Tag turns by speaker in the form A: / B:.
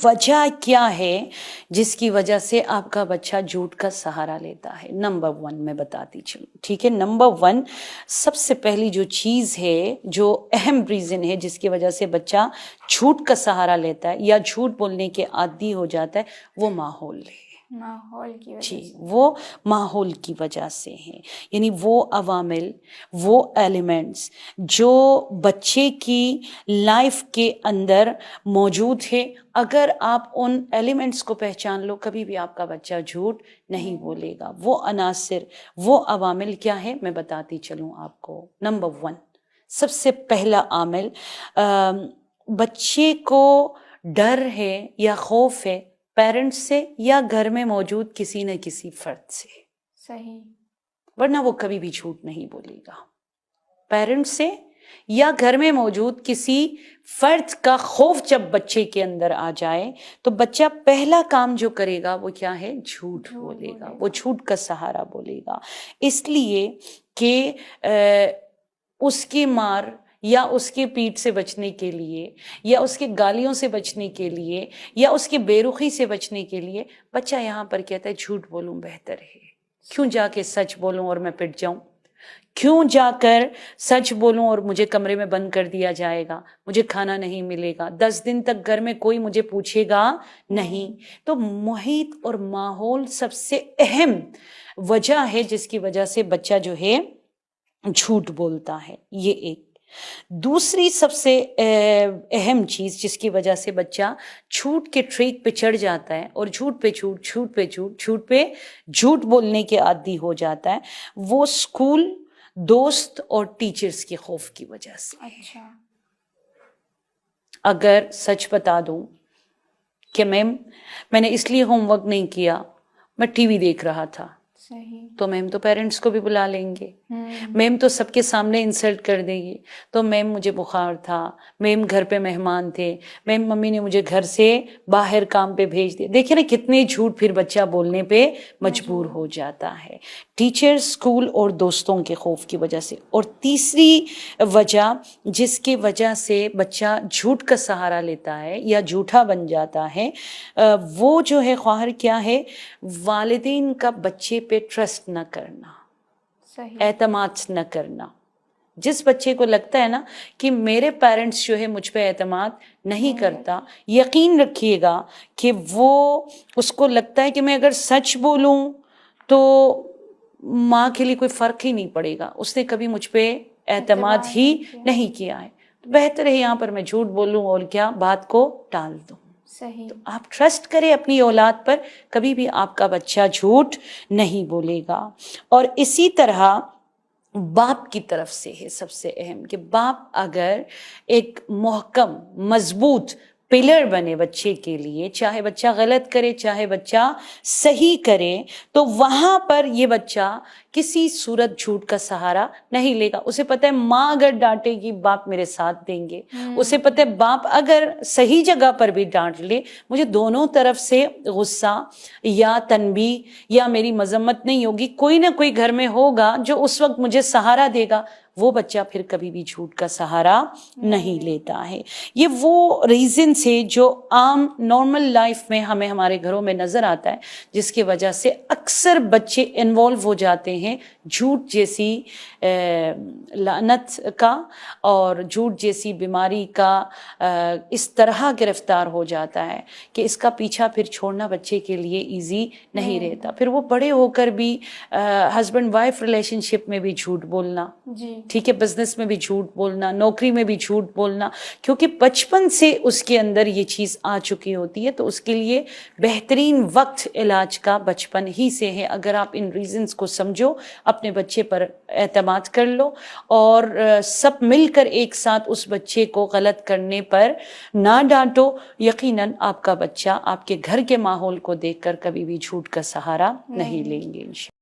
A: وجہ کیا ہے جس کی وجہ سے آپ کا بچہ جھوٹ کا سہارا لیتا ہے؟ نمبر 1 میں بتاتی چلوں، ٹھیک ہے؟ نمبر 1 سب سے پہلی جو چیز ہے، جو اہم ریزن ہے جس کی وجہ سے بچہ جھوٹ کا سہارا لیتا ہے یا جھوٹ بولنے کے عادی ہو جاتا ہے، وہ ماحول ہے۔
B: ماحول کی وجہ
A: جی،
B: سے،
A: وہ ماحول کی وجہ سے ہیں، یعنی وہ عوامل، وہ ایلیمنٹس جو بچے کی لائف کے اندر موجود ہے، اگر آپ ان ایلیمنٹس کو پہچان لو، کبھی بھی آپ کا بچہ جھوٹ نہیں بولے گا۔ وہ عناصر، وہ عوامل کیا ہے، میں بتاتی چلوں آپ کو۔ نمبر 1 سب سے پہلا عامل، بچے کو ڈر ہے یا خوف ہے پیرنٹس سے یا گھر میں موجود کسی نہ کسی فرد سے،
B: صحیح،
A: ورنہ وہ کبھی بھی جھوٹ نہیں بولے گا۔ پیرنٹس سے یا گھر میں موجود کسی فرد کا خوف جب بچے کے اندر آ جائے تو بچہ پہلا کام جو کرے گا وہ کیا ہے، جھوٹ بولے گا، وہ جھوٹ کا سہارا بولے گا۔ اس لیے کہ اس کی مار یا اس کے پیٹ سے بچنے کے لیے یا اس کے گالیوں سے بچنے کے لیے یا اس کے بے رخی سے بچنے کے لیے بچہ یہاں پر کہتا ہے جھوٹ بولوں بہتر ہے، کیوں جا کے سچ بولوں اور میں پٹ جاؤں، کیوں جا کر سچ بولوں اور مجھے کمرے میں بند کر دیا جائے گا، مجھے کھانا نہیں ملے گا، 10 دن تک گھر میں کوئی مجھے پوچھے گا نہیں۔ تو محیط اور ماحول سب سے اہم وجہ ہے جس کی وجہ سے بچہ جو ہے جھوٹ بولتا ہے، یہ ایک۔ دوسری سب سے اہم چیز جس کی وجہ سے بچہ جھوٹ کے ٹریک پہ چڑھ جاتا ہے اور جھوٹ پہ جھوٹ، جھوٹ پہ جھوٹ، جھوٹ پہ جھوٹ بولنے کے عادی ہو جاتا ہے، وہ اسکول، دوست اور ٹیچرز کے خوف کی وجہ سے۔
B: اچھا،
A: اگر سچ بتا دوں کہ میم میں نے اس لیے ہوم ورک نہیں کیا، میں ٹی وی دیکھ رہا تھا،
B: صحیح،
A: تو میم تو پیرنٹس کو بھی بلا لیں گے، میم تو سب کے سامنے انسلٹ کر دے گی، تو میم مجھے بخار تھا، میم گھر پہ مہمان تھے، میم ممی نے مجھے گھر سے باہر کام پہ بھیج دیا۔ دیکھیں نا کتنے جھوٹ پھر بچہ بولنے پہ مجبور ہو جاتا ہے، ٹیچر، اسکول اور دوستوں کے خوف کی وجہ سے۔ اور تیسری وجہ جس کی وجہ سے بچہ جھوٹ کا سہارا لیتا ہے یا جھوٹا بن جاتا ہے، وہ جو ہے خواہر کیا ہے، والدین کا بچے پہ ٹرسٹ نہ کرنا،
B: صحیح،
A: اعتماد نہ کرنا۔ جس بچے کو لگتا ہے نا کہ میرے پیرنٹس جو ہے مجھ پہ اعتماد نہیں کرتا، یقین رکھیے گا کہ وہ، اس کو لگتا ہے کہ میں اگر سچ بولوں تو ماں کے لیے کوئی فرق ہی نہیں پڑے گا، اس نے کبھی مجھ پہ اعتماد ہی نہیں کیا ہے، تو بہتر ہے یہاں پر میں جھوٹ بولوں اور کیا بات کو ٹال دوں۔
B: صحیح،
A: تو آپ ٹرسٹ کریں اپنی اولاد پر، کبھی بھی آپ کا بچہ جھوٹ نہیں بولے گا۔ اور اسی طرح باپ کی طرف سے ہے سب سے اہم، کہ باپ اگر ایک محکم، مضبوط پلر بنے بچے کے لیے، چاہے بچہ غلط کرے چاہے بچہ صحیح کرے، تو وہاں پر یہ بچہ کسی صورت جھوٹ کا سہارا نہیں لے گا۔ اسے پتہ ہے ماں اگر ڈانٹے گی باپ میرے ساتھ دیں گے، اسے پتہ ہے باپ اگر صحیح جگہ پر بھی ڈانٹ لے مجھے دونوں طرف سے غصہ یا تنبیہ یا میری مذمت نہیں ہوگی، کوئی نہ کوئی گھر میں ہوگا جو اس وقت مجھے سہارا دے گا۔ وہ بچہ پھر کبھی بھی جھوٹ کا سہارا نہیں لیتا ہے۔ یہ وہ ریزنز ہے جو عام نارمل لائف میں ہمیں ہمارے گھروں میں نظر آتا ہے، جس کی وجہ سے اکثر بچے انوالو ہو جاتے ہیں جھوٹ جیسی لعنت کا اور جھوٹ جیسی بیماری کا، اس طرح گرفتار ہو جاتا ہے کہ اس کا پیچھا پھر چھوڑنا بچے کے لیے ایزی نہیں رہتا۔ پھر وہ بڑے ہو کر بھی ہسبینڈ وائف ریلیشن شپ میں بھی جھوٹ بولنا، ٹھیک ہے، بزنس میں بھی جھوٹ بولنا، نوکری میں بھی جھوٹ بولنا، کیونکہ بچپن سے اس کے اندر یہ چیز آ چکی ہوتی ہے۔ تو اس کے لیے بہترین وقت علاج کا بچپن ہی سے ہے۔ اگر آپ ان ریزنز کو سمجھو، اپنے بچے پر اعتماد کر لو اور سب مل کر ایک ساتھ اس بچے کو غلط کرنے پر نہ ڈانٹو، یقیناً آپ کا بچہ آپ کے گھر کے ماحول کو دیکھ کر کبھی بھی جھوٹ کا سہارا نہیں لیں گے انشاءاللہ۔